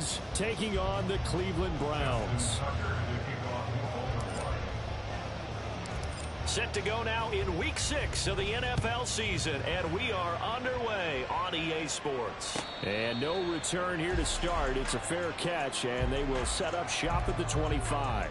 Ravens taking on the Cleveland Browns. Set to go now in Week 6 of the NFL season, and we are underway on EA Sports. And no return here to start. It's a fair catch, and they will set up shop at the 25.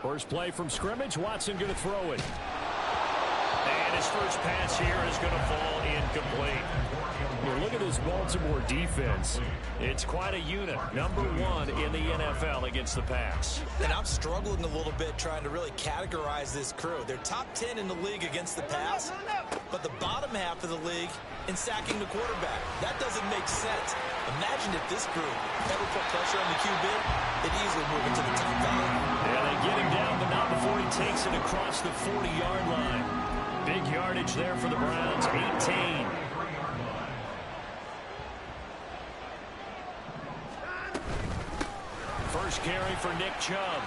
First play from scrimmage. Watson going to throw it. And his first pass here is going to fall incomplete. Well, look at this Baltimore defense. It's quite a unit. Number 1 in the NFL against the pass. And I'm struggling a little bit trying to really categorize this crew. They're top 10 in the league against the pass, but the bottom half of the league in sacking the quarterback. That doesn't make sense. Imagine if this group ever put pressure on the QB, they'd easily move into the top 5. Yeah, they get him down, but not before he takes it across the 40-yard line. Big yardage there for the Browns, 18. First carry for Nick Chubb.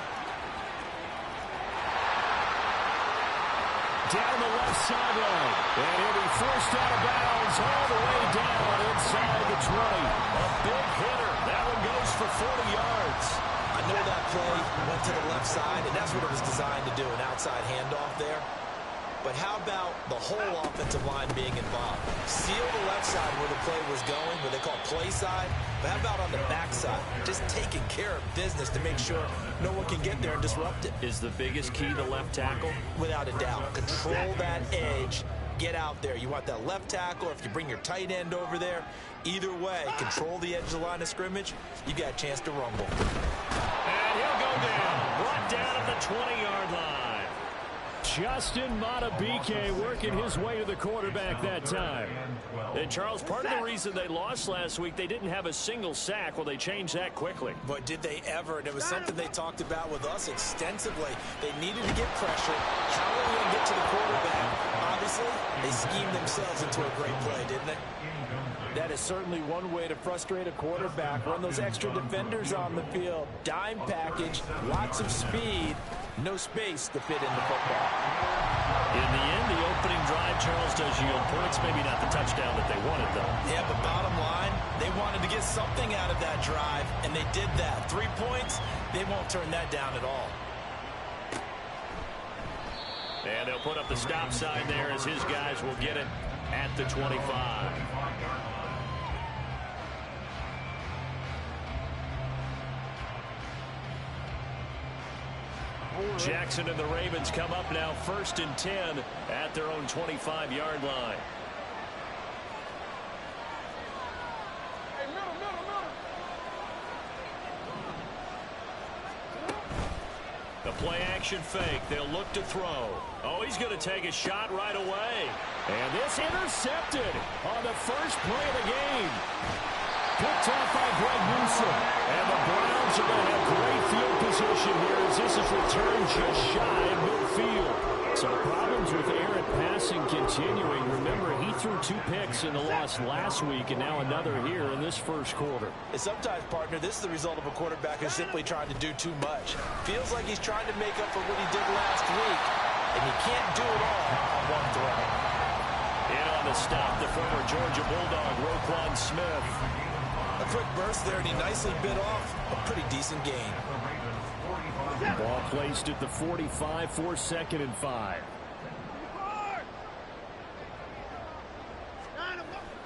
Down the left sideline. And he'll be forced out of bounds all the way down inside the 20. A big hitter. That one goes for 40 yards. I know that play went to the left side, and that's what it was designed to do, an outside handoff there. But how about the whole offensive line being involved? Seal the left side where the play was going, what they call play side. But how about on the back side? Just taking care of business to make sure no one can get there and disrupt it. Is the biggest key the left tackle? Without a doubt. Control that edge. Get out there. You want that left tackle, or if you bring your tight end over there, either way, control the edge of the line of scrimmage, you got a chance to rumble. And he'll go down. Brought down at the 20-yard line. Justin Matabike working his way to the quarterback that time. And, Charles, part of the reason they lost last week, they didn't have a single sack. Well, they changed that quickly. But did they ever? And it was something they talked about with us extensively. They needed to get pressure. How are they going to get to the quarterback? Obviously, they schemed themselves into a great play, didn't they? That is certainly one way to frustrate a quarterback. Run those extra defenders on the field. Dime package, lots of speed, no space to fit in the football. In the end, the opening drive, Charles, does yield points. Maybe not the touchdown that they wanted, though. Yeah, but bottom line, they wanted to get something out of that drive, and they did that. 3 points, they won't turn that down at all. And they'll put up the stop sign there as his guys will get it at the 25. Jackson and the Ravens come up now 1st and 10 at their own 25-yard line. The play action fake. They'll look to throw. Oh, he's going to take a shot right away. And this intercepted on the first play of the game. Picked off by Greg Newsome. And the Browns are going to have great field position here as this is returned just shy of midfield. So problems with errant passing continuing. Remember, he threw 2 picks in the loss last week and now another here in this first quarter. And sometimes, partner, this is the result of a quarterback who's simply trying to do too much. Feels like he's trying to make up for what he did last week, and he can't do it all on one throw. In on the stop, the former Georgia Bulldog, Roquan Smith. A quick burst there, and he nicely bit off a pretty decent gain. Ball placed at the 45 for 2nd and 5.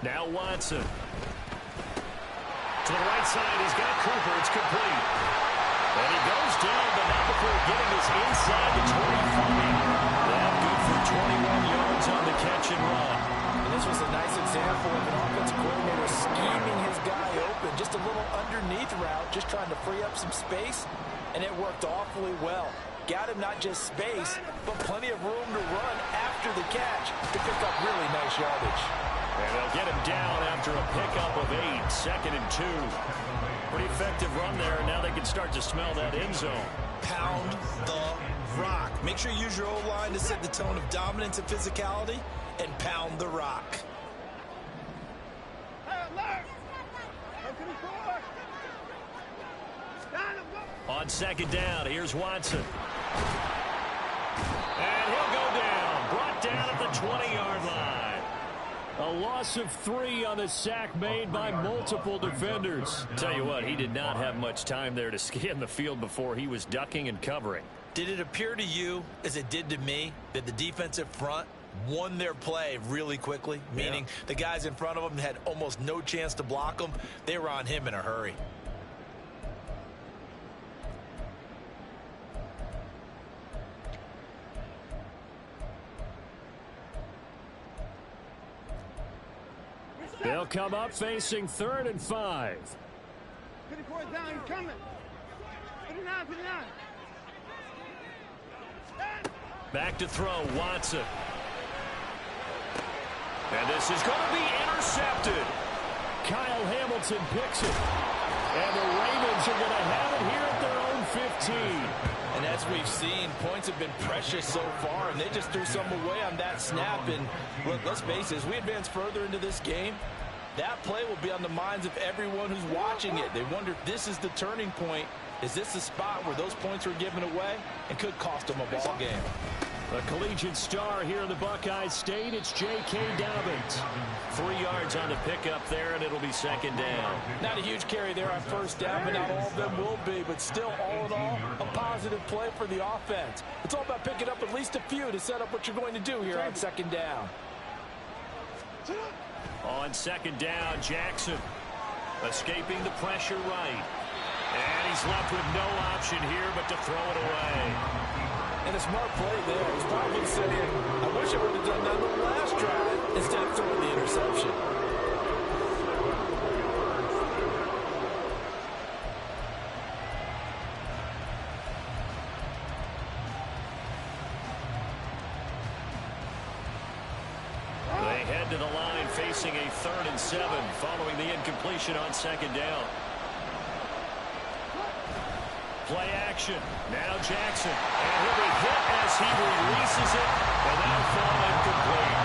Now Watson. To the right side, he's got Cooper. It's complete. And he goes down, but not before getting us inside the 25. That good for 21 yards on the catch and run. And this was a nice example of an offensive coordinator scheming his guy open. Just a little underneath route, just trying to free up some space, and it worked awfully well. Got him not just space, but plenty of room to run after the catch to pick up really nice yardage. And they'll get him down after a pickup of 8, 2nd and 2. Pretty effective run there, and now they can start to smell that end zone. Pound the rock. Make sure you use your O-line to set the tone of dominance and physicality, and pound the rock. On second down, here's Watson. And he'll go down. Brought down at the 20-yard line. A loss of 3 on the sack made by multiple defenders. Tell you what, he did not have much time there to scan the field before he was ducking and covering. Did it appear to you, as it did to me, that the defensive front won their play really quickly? Meaning the guys in front of them had almost no chance to block him. They were on him in a hurry. They'll come up facing 3rd and 5. Put the court down, he's coming. Put it down, put it down. Back to throw, Watson. And this is going to be intercepted. Kyle Hamilton picks it. And the Ravens are going to have it here at their own 15. And as we've seen, points have been precious so far, and they just threw some away on that snap. And look, let's face it, as we advance further into this game, that play will be on the minds of everyone who's watching it. They wonder if this is the turning point. Is this the spot where those points are given away and could cost them a ball game? A collegiate star here in the Buckeye State. It's J.K. Dobbins. 3 yards on the pickup there, and it'll be second down. Not a huge carry there on first down, but not all of them will be. But still, all in all, a positive play for the offense. It's all about picking up at least a few to set up what you're going to do here on second down. On second down, Jackson escaping the pressure right. And he's left with no option here but to throw it away. And a smart play there. He's probably saying, I wish I would have done that the last drive instead of throwing the interception. They head to the line facing a 3rd and 7 following the incompletion on second down. Play action. Now Jackson. And he'll be hit as he releases it. And that'll fall incomplete.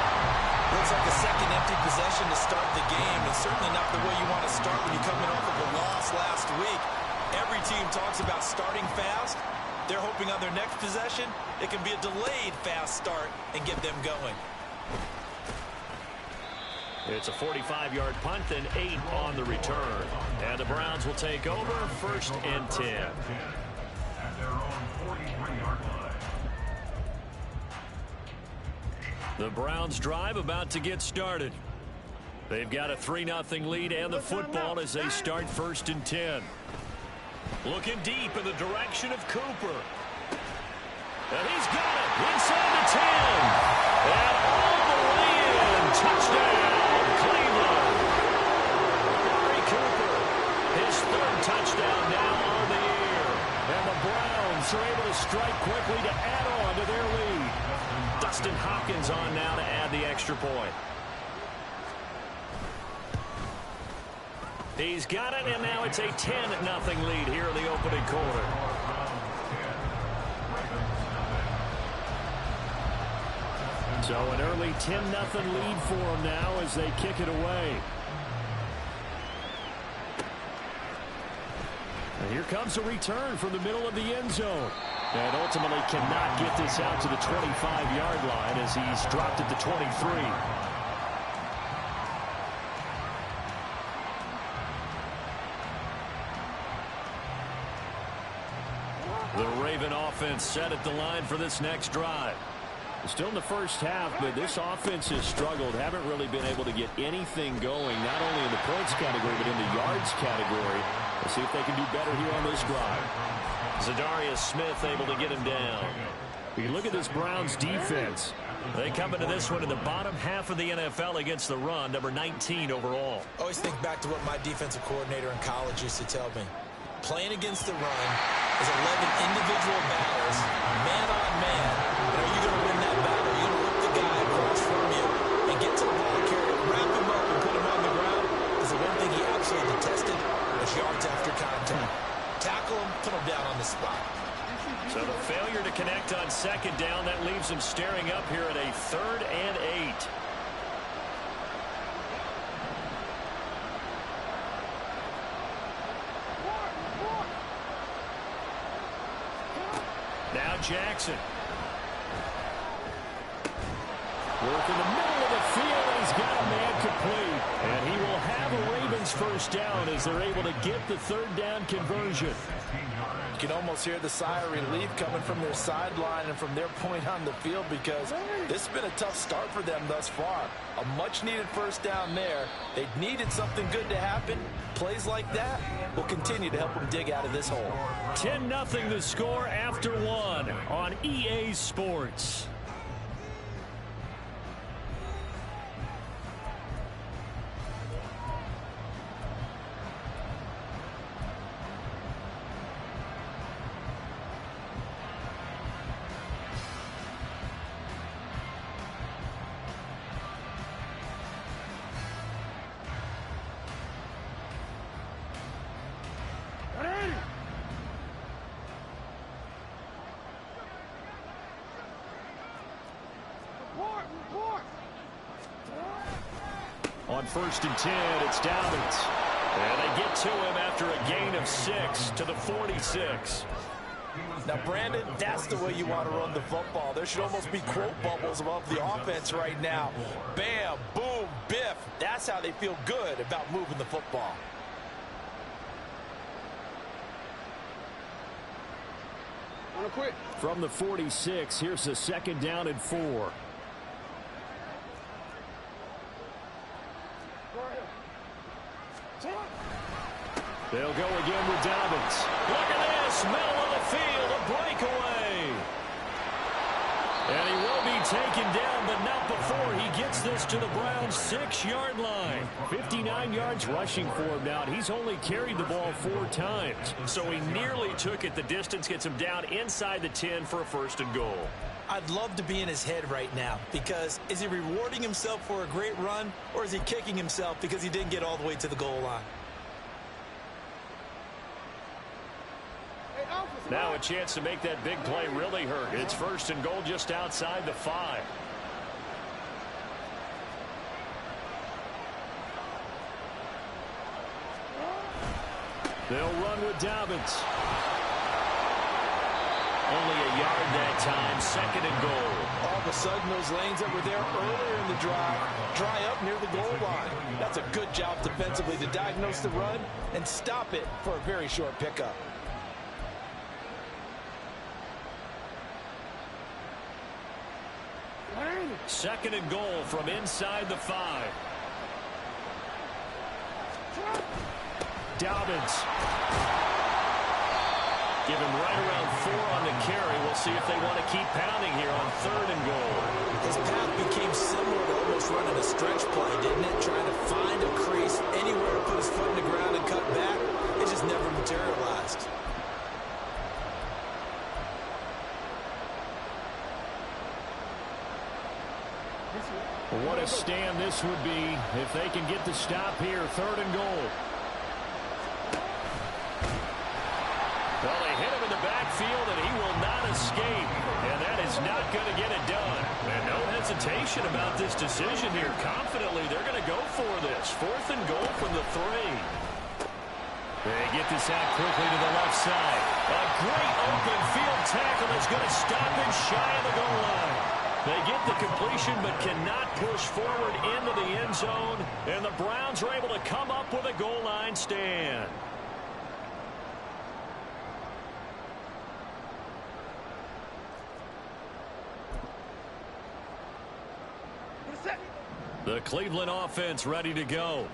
Looks like a second empty possession to start the game, and certainly not the way you want to start when you're coming off of a loss last week. Every team talks about starting fast. They're hoping on their next possession it can be a delayed fast start and get them going. It's a 45-yard punt and 8 on the return. And the Browns will take over 1st and 10. At their own 43-yard line. The Browns drive about to get started. They've got a 3-0 lead and the football as they start 1st and 10. Looking deep in the direction of Cooper. And he's got it inside the 10. And all the way in. Touchdown. His 3rd touchdown now on the year. And the Browns are able to strike quickly to add on to their lead. Dustin Hopkins on now to add the extra point. He's got it, and now it's a 10-0 lead here in the opening quarter. So an early 10-0 lead for them now as they kick it away. And here comes a return from the middle of the end zone. And ultimately cannot get this out to the 25-yard line as he's dropped at the 23. The Raven offense set at the line for this next drive. Still in the first half, but this offense has struggled. Haven't really been able to get anything going, not only in the points category, but in the yards category. Let's see if they can do better here on this drive. Zadarius Smith able to get him down. You look at this Browns defense. They come into this one in the bottom half of the NFL against the run, number 19 overall. Always think back to what my defensive coordinator in college used to tell me. Playing against the run is 11 individual battles, man on man. And are you going to win that battle? Are you going to rip the guy across from you and get to the ball carrier, wrap him up, and put him on the ground? Because the one thing he absolutely detested was yards after contact. Tackle him, put him down on the spot. So the failure to connect on second down. That leaves them staring up here at a 3rd and 8. Now Jackson. Work in the middle of the field. He's got a man complete. And he will have a Ravens first down as they're able to get the 3rd down conversion. You can almost hear the sigh of relief coming from their sideline and from their point on the field, because this has been a tough start for them thus far. A much-needed first down there. They needed something good to happen. Plays like that will continue to help them dig out of this hole. 10-0 the score after 1 on EA Sports. On 1st and 10, it's Dobbins. And they get to him after a gain of 6 to the 46. Now, Brandon, that's the way you want to run the football. There should almost be quote bubbles above the offense right now. Bam, boom, biff. That's how they feel good about moving the football. From the 46, here's the 2nd down and 4. They'll go again with Dobbins. Look at this, middle of the field, a breakaway. And he will be taken down, but not before he gets this to the Browns' 6-yard line. 59 yards rushing for him now. He's only carried the ball 4 times. So he nearly took it the distance, gets him down inside the 10 for a 1st and goal. I'd love to be in his head right now, because is he rewarding himself for a great run, or is he kicking himself because he didn't get all the way to the goal line? Now a chance to make that big play really hurt. It's 1st and goal just outside the 5. They'll run with Dobbins. Only a yard that time, 2nd and goal. All of a sudden, those lanes that were there earlier in the drive dry up near the goal line. That's a good job defensively to diagnose the run and stop it for a very short pickup. Second and goal from inside the 5. Dobbins. Give him right around 4 on the carry. We'll see if they want to keep pounding here on 3rd and goal. His path became similar to almost running a stretch play, didn't it? Trying to find a crease anywhere to put his foot in the ground and cut back. It just never materialized. Well, what a stand this would be if they can get the stop here. 3rd and goal. Well, they hit him in the backfield, and he will not escape. And that is not going to get it done. And no hesitation about this decision here. Confidently, they're going to go for this. 4th and goal from the 3. They get this out quickly to the left side. A great open field tackle that's going to stop him shy of the goal line. They get the completion but cannot push forward into the end zone. And the Browns are able to come up with a goal line stand. The Cleveland offense ready to go.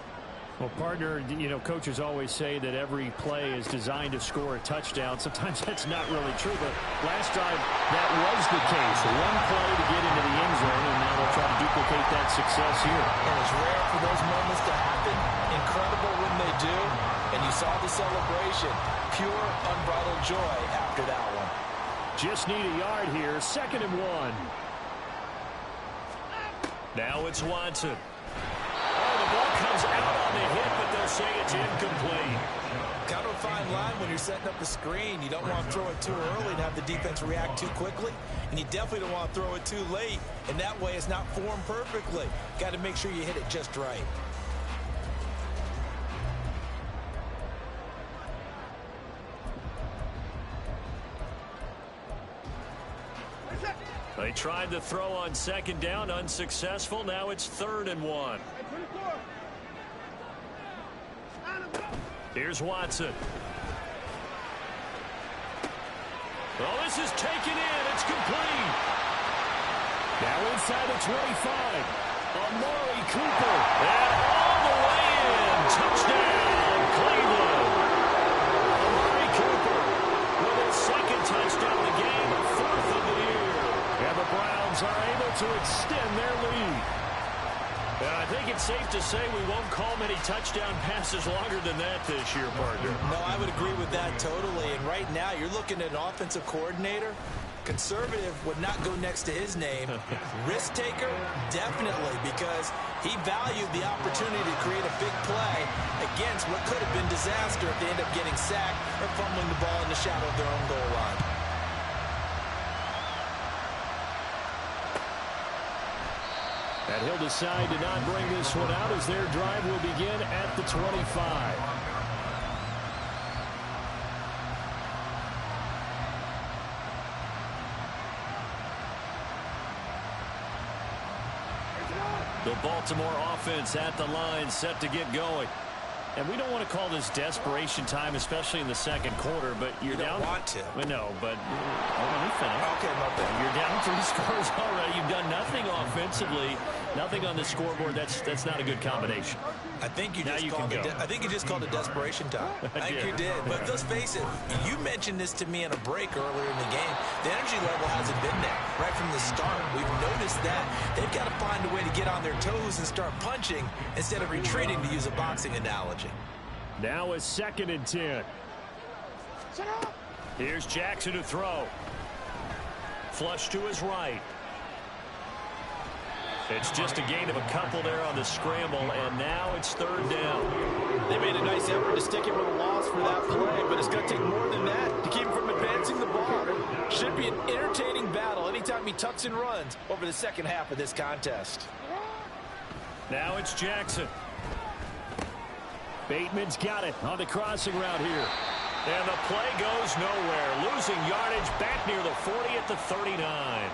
Well, partner, you know, coaches always say that every play is designed to score a touchdown. Sometimes that's not really true, but last drive that was the case. One play to get into the end zone, and now they'll try to duplicate that success here. And it's rare for those moments to happen. Incredible when they do. And you saw the celebration. Pure, unbridled joy after that one. Just need a yard here. 2nd and 1. Now it's Watson. Oh, the ball comes out on the hit, but they'll say it's incomplete. Kind of a fine line when you're setting up a screen. You don't want to throw it too early and have the defense react too quickly. And you definitely don't want to throw it too late. And that way it's not formed perfectly. Got to make sure you hit it just right. They tried to throw on second down, unsuccessful. Now it's 3rd and 1. Here's Watson. Oh, this is taken in. It's complete. Now inside the 25. Amari Cooper. And all the way in. Touchdown, Cleveland. Amari Cooper with his 2nd touchdown of the game, 4th of the year. And the Browns are able to extend their lead. I think it's safe to say we won't call many touchdown passes longer than that this year, partner. No, I would agree with that totally. And right now, you're looking at an offensive coordinator. Conservative would not go next to his name. Risk taker, definitely, because he valued the opportunity to create a big play against what could have been disaster if they end up getting sacked or fumbling the ball in the shadow of their own goal line. And he'll decide to not bring this one out as their drive will begin at the 25. The Baltimore offense at the line, set to get going. And we don't want to call this desperation time, especially in the 2nd quarter, but you're down. You don't want to. No, but let me finish. Okay, my bad. You're down 3 scores already. You've done nothing offensively, nothing on the scoreboard. That's not a good combination. I think you Now just you called can it. I think you just called it desperation time. I think you did. But let's face it. You mentioned this to me in a break earlier in the game. The energy level hasn't been there right from the start. We've noticed that they've got to find a way to get on their toes and start punching instead of retreating, to use a boxing analogy. Now a 2nd and 10. Here's Jackson to throw. Flush to his right. It's just a gain of a couple there on the scramble, and now it's 3rd down. They made a nice effort to stick him with a loss for that play, but it's going to take more than that to keep him from advancing the ball. Should be an entertaining battle anytime he tucks and runs over the 2nd half of this contest. Now it's Jackson. Bateman's got it on the crossing route here. And the play goes nowhere. Losing yardage back near the 40 at the 39.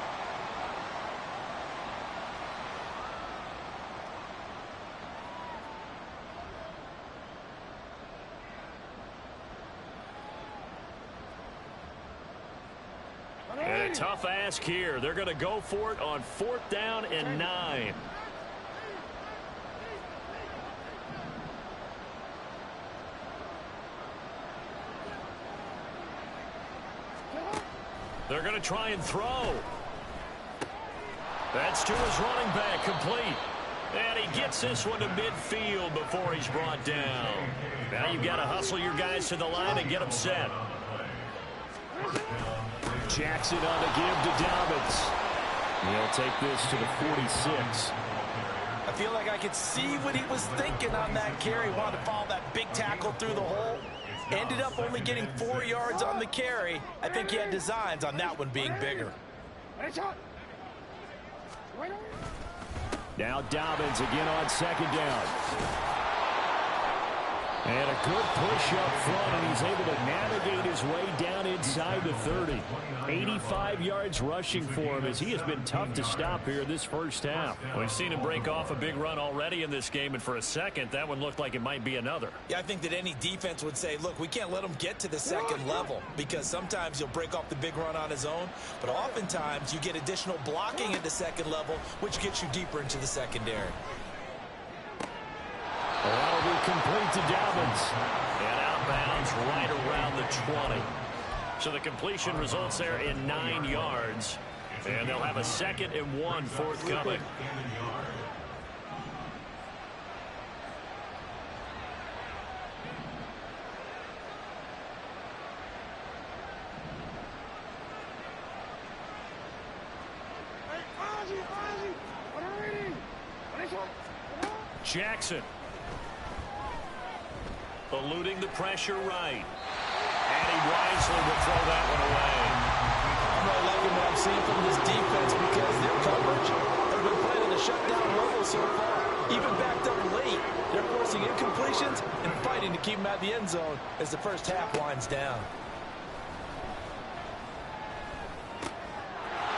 And a tough ask here. They're going to go for it on 4th down and 9. They're going to try and throw. That's to his running back, complete. And he gets this one to midfield before he's brought down. Now you've got to hustle your guys to the line and get them set. Jackson on the give to Dobbins. He'll take this to the 46. I feel like I could see what he was thinking on that carry. Wanted to follow that big tackle through the hole. Ended up only getting 4 yards on the carry. I think he had designs on that one being bigger. Now Dobbins again on 2nd down. And a good push up front, and he's able to navigate his way down inside the 30. 85 yards rushing for him as he has been tough to stop here this 1st half. We've seen him break off a big run already in this game, and for a second, that one looked like it might be another. Yeah, I think that any defense would say, look, we can't let him get to the 2nd level, because sometimes he'll break off the big run on his own, but oftentimes you get additional blocking at the 2nd level, which gets you deeper into the secondary. Well, that'll be complete to Dobbins. And outbounds right around the 20. So the completion results there in 9 yards. And they'll have a 2nd and 1 forthcoming. Jackson. Eluding the pressure right. And he wisely will throw that one away. I'm really liking what I'm seeing from this defense because their coverage has been playing at a shutdown level so far. Even backed up late, they're forcing incompletions and fighting to keep them out of the end zone as the first half winds down.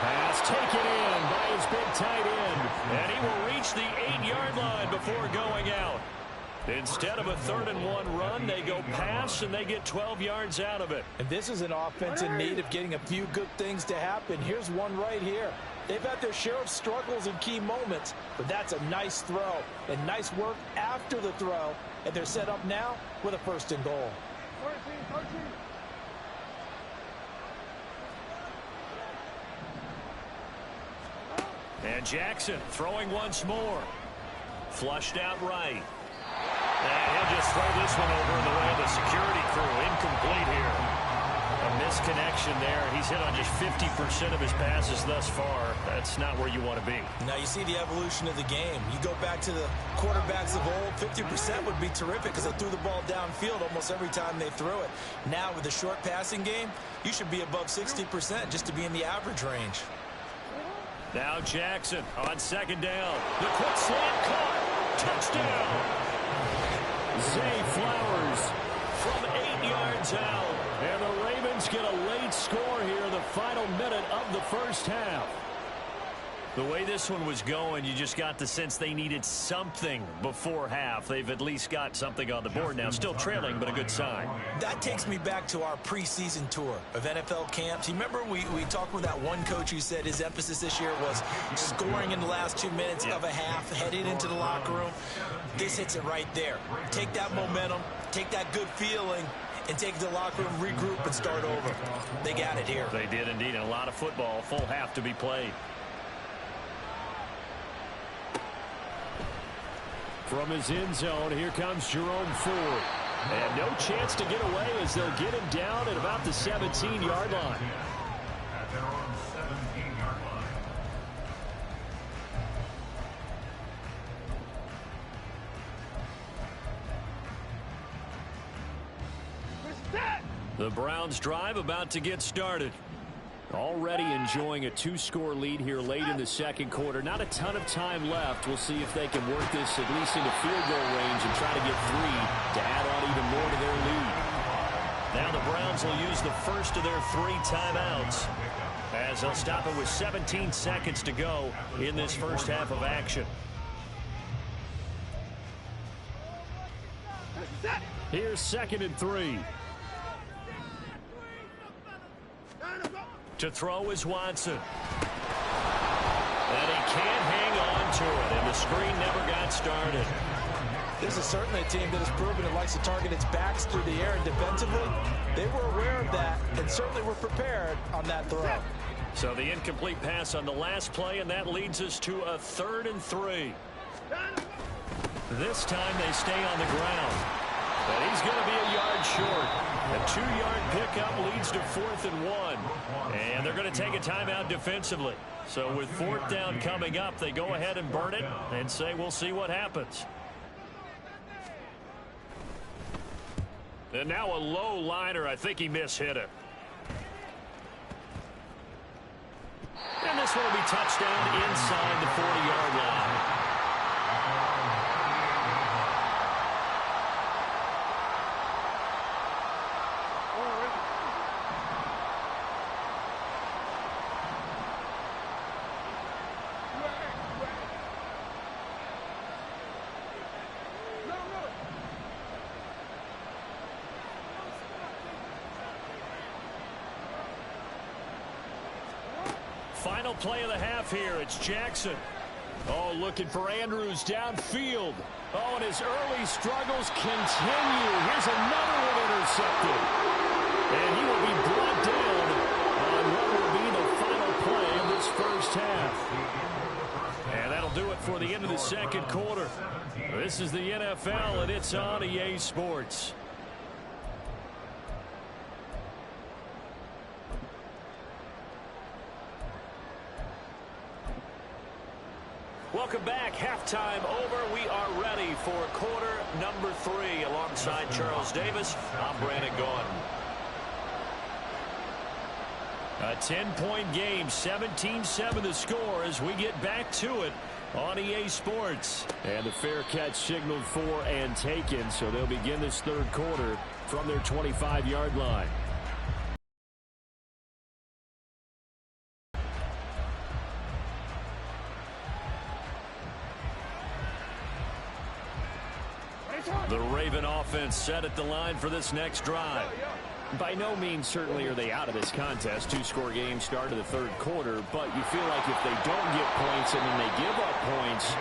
Pass taken in by his big tight end. And he will reach the 8-yard line before going out. Instead of a 3rd-and-1 run, they go pass, and they get 12 yards out of it. And this is an offense in need of getting a few good things to happen. Here's one right here. They've had their share of struggles in key moments, but that's a nice throw and nice work after the throw. And they're set up now with a 1st and goal. 14. And Jackson throwing once more. Flushed out right. And he'll just throw this one over in the way of the security crew. Incomplete here. A misconnection there. He's hit on just 50% of his passes thus far. That's not where you want to be. Now you see the evolution of the game. You go back to the quarterbacks of old, 50% would be terrific because they threw the ball downfield almost every time they threw it. Now with the short passing game, you should be above 60% just to be in the average range. Now Jackson on 2nd down. The quick slant caught. Touchdown. Zay Flowers from 8 yards out. And the Ravens get a late score here in the final minute of the first half. The way this one was going, you just got the sense they needed something before half. They've at least got something on the board now. Still trailing, but a good sign. That takes me back to our preseason tour of NFL camps. You remember we talked with that one coach who said his emphasis this year was scoring in the last 2 minutes of a half, heading into the locker room. This hits it right there. Take that momentum, take that good feeling, and take the locker room, regroup, and start over. They got it here. They did indeed. And a lot of football, full half to be played. From his end zone, here comes Jerome Ford. And no chance to get away as they'll get him down at about the 17-yard line. At their own 17-yard line. The Browns drive about to get started. Already enjoying a 2-score lead here late in the 2nd quarter. Not a ton of time left. We'll see if they can work this at least into field goal range and try to get 3 to add on even more to their lead. Now the Browns will use the first of their 3 timeouts as they'll stop it with 17 seconds to go in this first half of action. Here's 2nd and 3. To throw is Watson. And he can't hang on to it, and the screen never got started. This is certainly a team that has proven it likes to target its backs through the air and defensively. They were aware of that and certainly were prepared on that throw. So the incomplete pass on the last play, and that leads us to a 3rd and 3. This time they stay on the ground. But he's going to be a yard short. A 2-yard pickup leads to 4th and 1. And they're going to take a timeout defensively. So with 4th down coming up, they go ahead and burn it and say we'll see what happens. And now a low liner. I think he mishit it. And this one will be touchdown inside the 40-yard line. Final play of the half here. It's Jackson. Oh, looking for Andrews downfield. Oh, and his early struggles continue. Here's another one intercepted. And he will be brought down on what will be the final play of this first half. And that'll do it for the end of the 2nd quarter. This is the NFL, and it's on EA Sports. Welcome back. Half halftime over. We are ready for quarter number 3. Alongside Charles Davis, I'm Brandon Gaudin. A 10-point game, 17-7 the score as we get back to it on EA Sports. And the fair catch signaled for and taken, so they'll begin this third quarter from their 25-yard line. The Raven offense set at the line for this next drive. By no means certainly are they out of this contest. 2-score game start of the third quarter, but you feel like if they don't get points and then they give up points,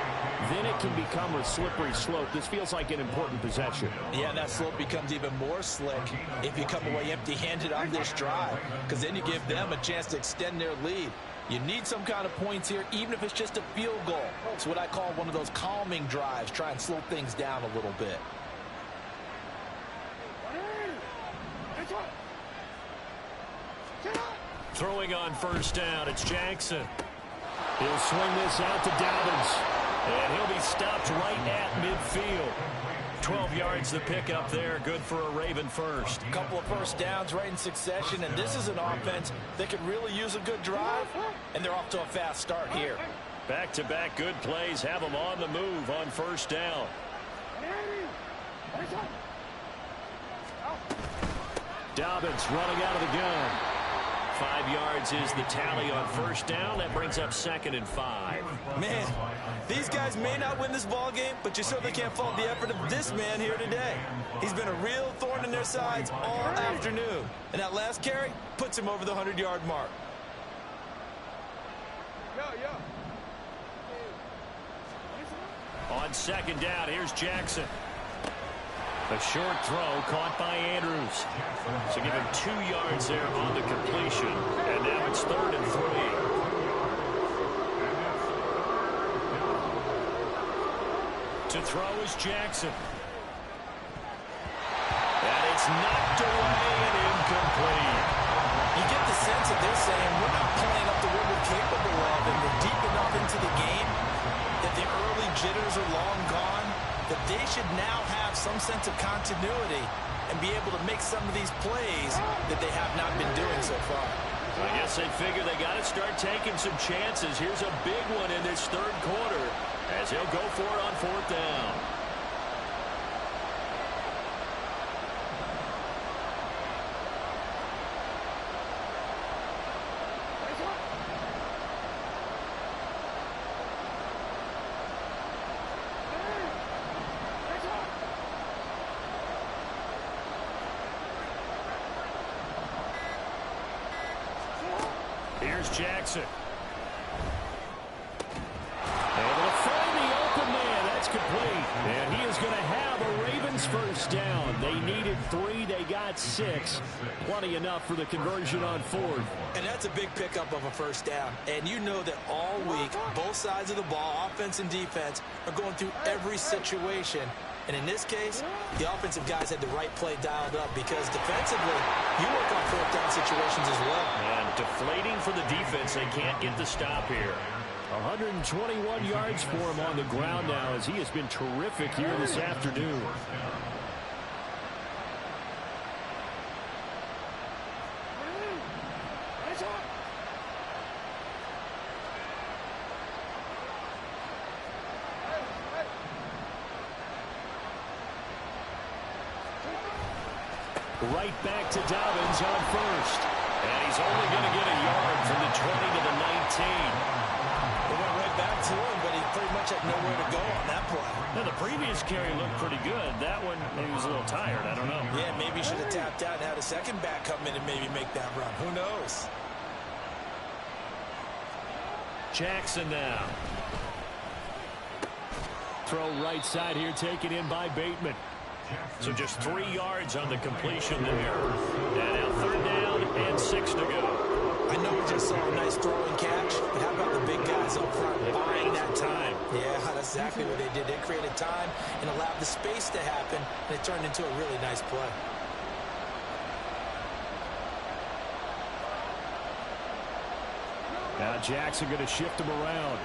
then it can become a slippery slope. This feels like an important possession. Yeah, that slope becomes even more slick if you come away empty-handed on this drive, because then you give them a chance to extend their lead. You need some kind of points here, even if it's just a field goal. It's what I call one of those calming drives. Try and slow things down a little bit. Throwing on first down, it's Jackson. He'll swing this out to Dobbins. And he'll be stopped right at midfield. 12 yards the pickup there. Good for a Raven first. A couple of first downs right in succession, and this is an offense that could really use a good drive, and they're off to a fast start here. Back-to-back good plays have them on the move on first down. Dobbins running out of the gun. 5 yards is the tally on first down. That brings up 2nd and 5. Man, these guys may not win this ball game, but you certainly can't fault the effort of this man here today. He's been a real thorn in their sides all afternoon. And that last carry puts him over the 100-yard mark. On second down, here's Jackson. A short throw caught by Andrews. So give him 2 yards there on the completion. And now it's 3rd and 3. To throw is Jackson. And it's knocked away and incomplete. You get the sense that they're saying we're not playing up to what we're capable of, and we're deep enough into the game that the early jitters are long gone, that they should now have some sense of continuity and be able to make some of these plays that they have not been doing so far. I guess they figure they got to start taking some chances. Here's a big one in this third quarter as he'll go for it on 4th down. Here's Jackson. Able to find the open man. That's complete. And he is going to have a Ravens first down. They needed 3. They got 6. Plenty enough for the conversion on 4th. And that's a big pickup of a first down. And you know that all week, both sides of the ball, offense and defense, are going through every situation. And in this case, the offensive guys had the right play dialed up because defensively, you work on 4th down situations as well. And deflating for the defense. They can't get the stop here. 121 yards for him on the ground now as he has been terrific here this afternoon. Right back to Dobbins on first. And he's only going to get a yard from the 20 to the 19. They went right back to him, but he pretty much had nowhere to go on that play. Now, the previous carry looked pretty good. That one, maybe was a little tired. I don't know. Yeah, maybe he should have tapped out and had a second back come in and maybe make that run. Who knows? Jackson now. Throw right side here taken in by Bateman. So just 3 yards on the completion there. And now 3rd down and 6 to go. I know we just saw a nice throwing catch, but how about the big guys up front buying that time? Yeah, that's exactly what they did. They created time and allowed the space to happen, and it turned into a really nice play. Now Jackson going to shift him around.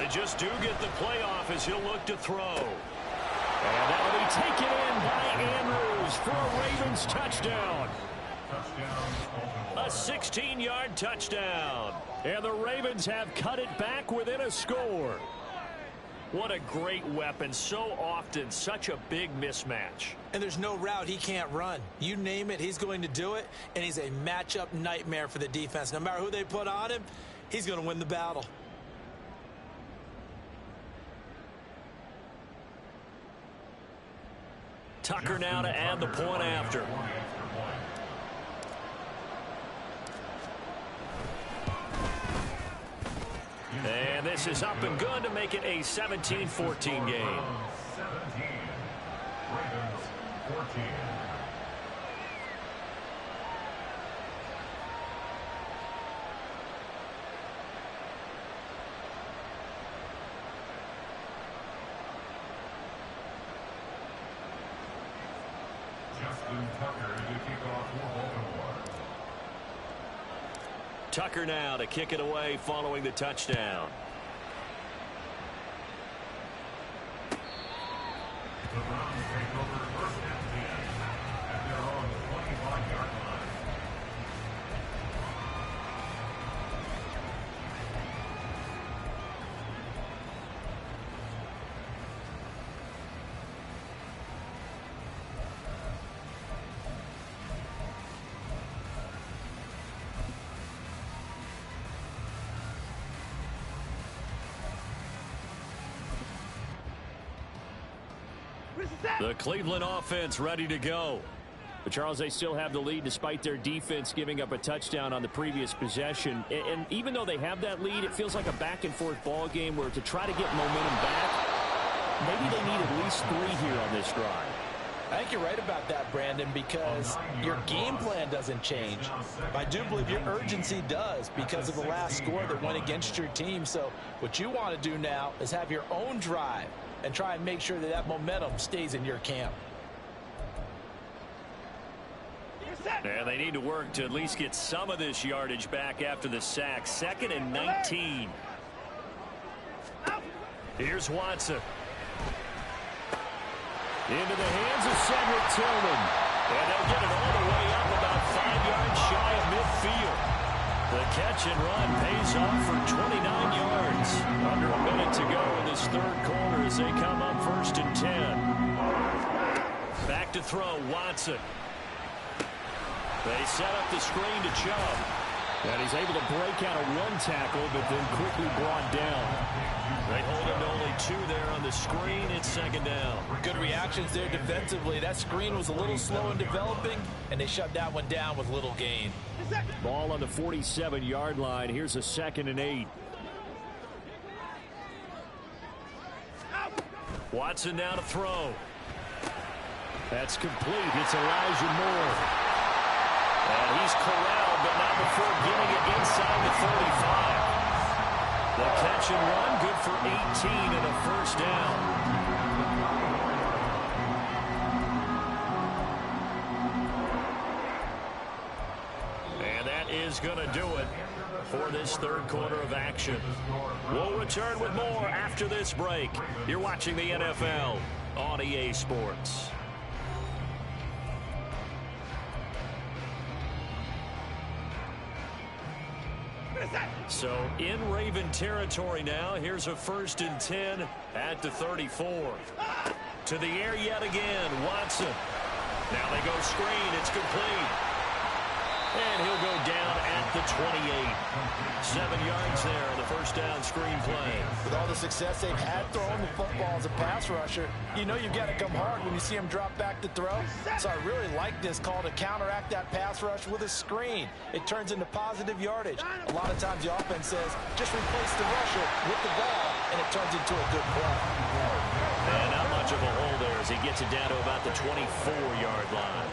They just do get the playoff as he'll look to throw. And that'll be taken in by Andrews for a Ravens touchdown. A 16-yard touchdown. And the Ravens have cut it back within a score. What a great weapon. So often, such a big mismatch. And there's no route he can't run. You name it, he's going to do it. And he's a matchup nightmare for the defense. No matter who they put on him, he's going to win the battle. Tucker now to add the point after. And this is up and good to make it a 17-14 game. 17. Ravens 14. Tucker now to kick it away following the touchdown. The Browns take over first and 10 at their own 25-yard line. The Cleveland offense ready to go. But Charles, they still have the lead despite their defense giving up a touchdown on the previous possession. And even though they have that lead, it feels like a back-and-forth ball game where to try to get momentum back, maybe they need at least 3 here on this drive. I think you're right about that, Brandon, because your game plan doesn't change. I do believe your urgency does because of the last score that went against your team. So what you want to do now is have your own drive and try and make sure that that momentum stays in your camp. And they need to work to at least get some of this yardage back after the sack. 2nd and 19. Here's Watson. Into the hands of Cedric Tillman. And they'll get it all the way up about 5 yards shy of midfield. The catch and run pays off for 29 yards. Under a minute to go in this third quarter as they come up 1st and 10. Back to throw, Watson. They set up the screen to Chubb. And he's able to break out of 1 tackle, but then quickly brought down. They hold him to only 2 there on the screen. It's 2nd down. Good reactions there defensively. That screen was a little slow in developing, and they shut that one down with little gain. Ball on the 47-yard line. Here's a 2nd and 8. Watson now to throw. That's complete. It's Elijah Moore. And he's corralled, but not before getting it inside the 35. The catch and run, good for 18 and a 1st down. And that is going to do it for this third quarter of action. We'll return with more after this break. You're watching the NFL on EA Sports. So in Raven territory now. Here's a 1st and 10 at the 34. To the air yet again. Watson. Now they go screen. It's complete. And he'll go down at the 28. 7 yards there on the 1st down screen play. With all the success they've had throwing the football as a pass rusher, you know you've got to come hard when you see him drop back to throw. So I really like this call to counteract that pass rush with a screen. It turns into positive yardage. A lot of times the offense says, just replace the rusher with the ball, and it turns into a good play. And not much of a hole there as he gets it down to about the 24-yard line.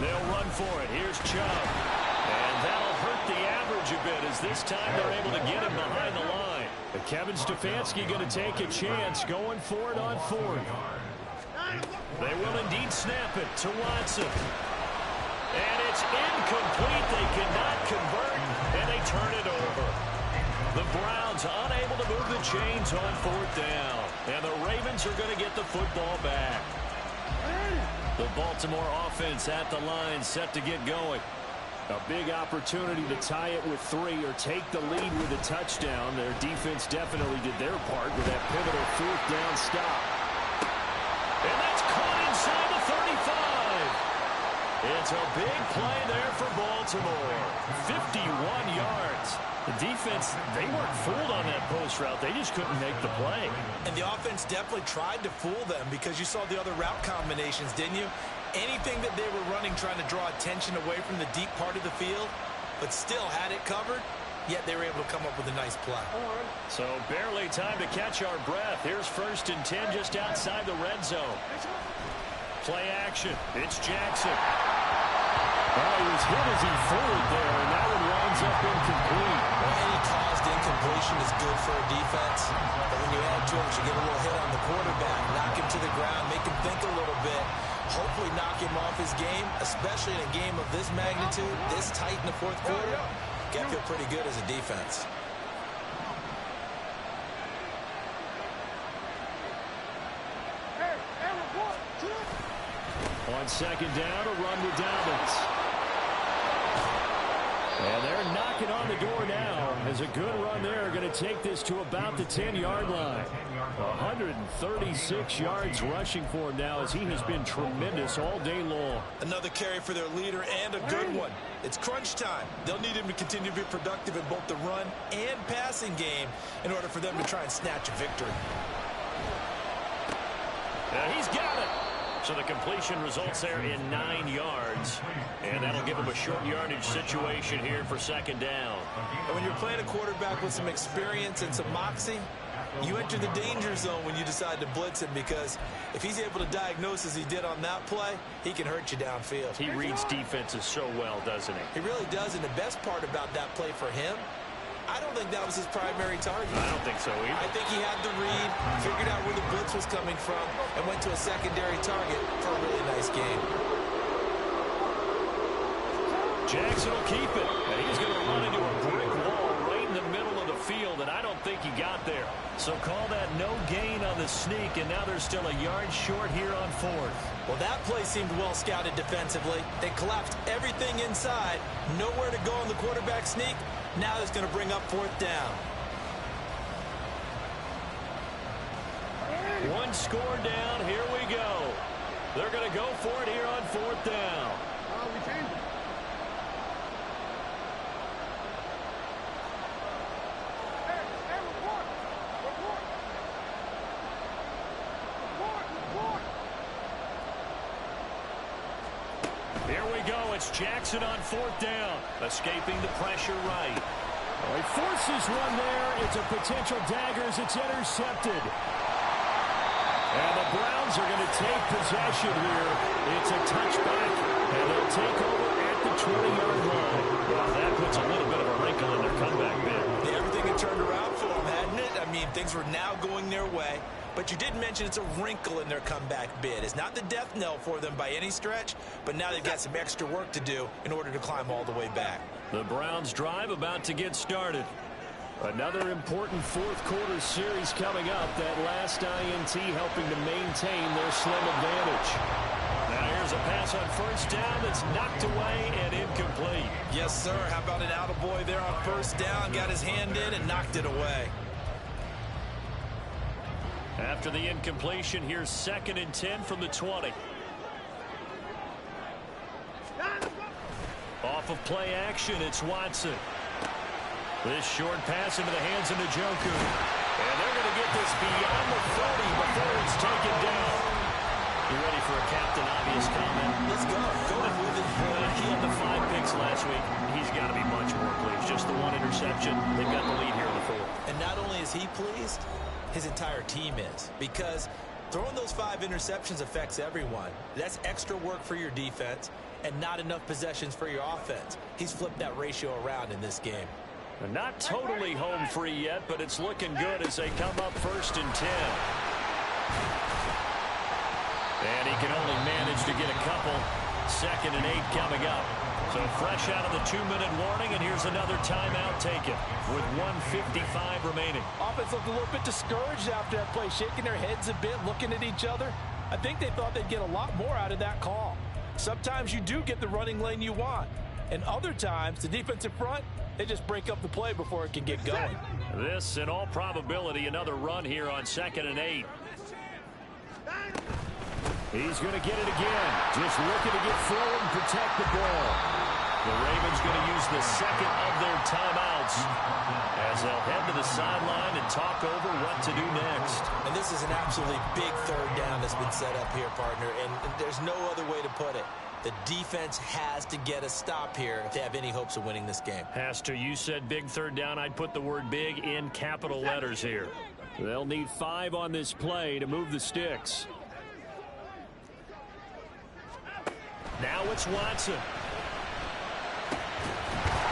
They'll run for it. Here's Chubb. And that'll hurt the average a bit as this time they're able to get him behind the line. But Kevin Stefanski going to take a chance going for it on 4th. They will indeed snap it to Watson. And it's incomplete. They cannot convert, and they turn it over. The Browns unable to move the chains on 4th down. And the Ravens are going to get the football back. The Baltimore offense at the line, set to get going. A big opportunity to tie it with 3 or take the lead with a touchdown. Their defense definitely did their part with that pivotal 4th down stop. And that's caught inside the 35. It's a big play there for Baltimore. 51 yards. The defense, they weren't fooled on that post route. They just couldn't make the play. And the offense definitely tried to fool them because you saw the other route combinations, didn't you? Anything that they were running trying to draw attention away from the deep part of the field, but still had it covered, yet they were able to come up with a nice play. So barely time to catch our breath. Here's 1st and 10 just outside the red zone. Play action. It's Jackson. Oh, he was hit as he forward there, and that one winds up incomplete. Well, any caused incompletion is good for a defense, but when you add to it, you get a little hit on the quarterback, knock him to the ground, make him think a little bit, hopefully knock him off his game, especially in a game of this magnitude, this tight in the 4th quarter. Got to feel pretty good as a defense. On 2nd down, a run with Dobbins. And they're knocking on the door now. As a good run there, going to take this to about the 10-yard line. 136 yards rushing for him now as he has been tremendous all day long. Another carry for their leader and a good one. It's crunch time. They'll need him to continue to be productive in both the run and passing game in order for them to try and snatch a victory. Now he's got it. So the completion results there in 9 yards. And that'll give him a short yardage situation here for 2nd down. And when you're playing a quarterback with some experience and some moxie, you enter the danger zone when you decide to blitz him, because if he's able to diagnose as he did on that play, he can hurt you downfield. He reads defenses so well, doesn't he? He really does, and the best part about that play for him, I don't think that was his primary target. I don't think so either. I think he had the read, figured out where the blitz was coming from, and went to a secondary target for a really nice game. Jackson will keep it, and he's going to run into a brick wall right in the middle of the field, and I don't think he got there. So call that no gain on the sneak, and now they're still a yard short here on 4th. Well, that play seemed well scouted defensively. They collapsed everything inside, nowhere to go on the quarterback sneak. Now it's going to bring up 4th down. One score down. Here we go. They're going to go for it here on 4th down. We changed it. Hey, report. Here we go. It's Jackson on 4th down. Escaping the pressure right. Well, he forces one there. It's a potential dagger as it's intercepted. And the Browns are going to take possession here. It's a touchback, and they'll take over at the 20-yard line. Well, that puts a little bit of a wrinkle in their comeback bid. Yeah, everything had turned around for them, hadn't it? I mean, things were now going their way. But you did mention it's a wrinkle in their comeback bid. It's not the death knell for them by any stretch, but now they've got some extra work to do in order to climb all the way back. The Browns drive about to get started. Another important 4th quarter series coming up. That last INT helping to maintain their slim advantage. Now here's a pass on 1st down that's knocked away and incomplete. Yes, sir. How about an attaboy there on 1st down? Got his hand in and knocked it away. After the incompletion, here's 2nd and 10 from the 20. Off of play action, it's Watson. This short pass into the hands of Njoku. And they're going to get this beyond the 30 before it's taken down. You ready for a Captain Obvious comment? Let's go. Go with it. He had the 5 picks last week. He's got to be much more pleased. Just the 1 interception. They've got the lead here in the 4th. And not only is he pleased, his entire team is. Because throwing those 5 interceptions affects everyone. That's extra work for your defense and not enough possessions for your offense. He's flipped that ratio around in this game. Not totally home free yet, but it's looking good as they come up 1st and 10. And he can only manage to get a couple. 2nd and 8 coming up. So fresh out of the 2-minute warning, and here's another timeout taken with 1:55 remaining. Offense looked a little bit discouraged after that play, shaking their heads a bit, looking at each other. I think they thought they'd get a lot more out of that call. Sometimes you do get the running lane you want, and other times the defensive front, they just break up the play before it can get going. This, in all probability, another run here on 2nd and 8. He's going to get it again. Just looking to get forward and protect the ball. The Ravens going to use the 2nd of their timeouts as they'll head to the sideline and talk over what to do next. And this is an absolutely big 3rd down that's been set up here, partner, and there's no other way to put it. The defense has to get a stop here if they have any hopes of winning this game. Has to. You said big 3rd down. I'd put the word big in capital letters here. They'll need 5 on this play to move the sticks. Now it's Watson.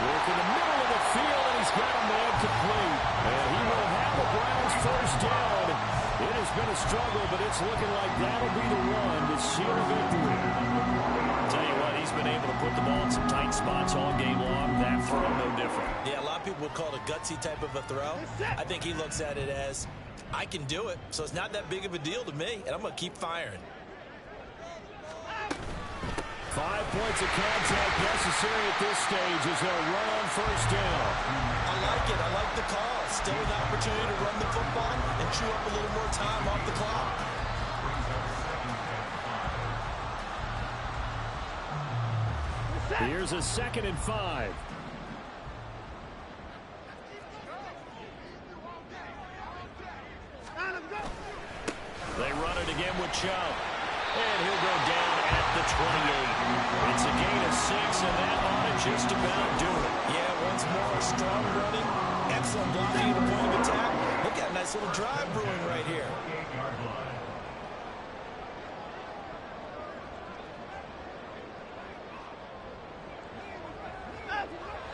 Work in the middle of the field, and he's got a man complete. And he will have the Browns 1st down. It has been a struggle, but it's looking like that'll be the one to seal a victory. Tell you what, he's been able to put the ball in some tight spots all game long. That throw, no different. Yeah, a lot of people would call it a gutsy type of a throw. I think he looks at it as, I can do it, so it's not that big of a deal to me, and I'm going to keep firing. 5 points of contact necessary at this stage as they'll run on 1st down. I like it. I like the call. Still an opportunity to run the football and chew up a little more time off the clock. Here's a 2nd and 5. They run it again with Chubb. And he'll go down at the 28. It's a gain of 6, and that ought to just about do it. Yeah, once more, strong running, excellent blocking at the point of attack. Look at a nice little drive brewing right here.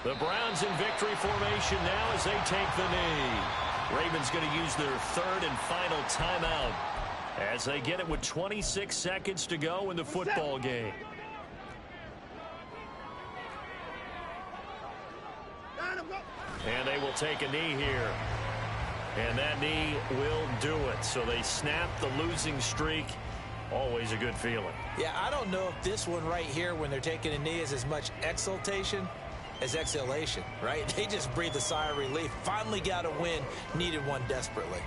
The Browns in victory formation now as they take the knee. Ravens going to use their 3rd and final timeout as they get it with 26 seconds to go in the football game. And they will take a knee here. And that knee will do it. So they snap the losing streak. Always a good feeling. Yeah, I don't know if this one right here when they're taking a knee is as much exultation as exhalation, right? They just breathe a sigh of relief. Finally got a win. Needed one desperately.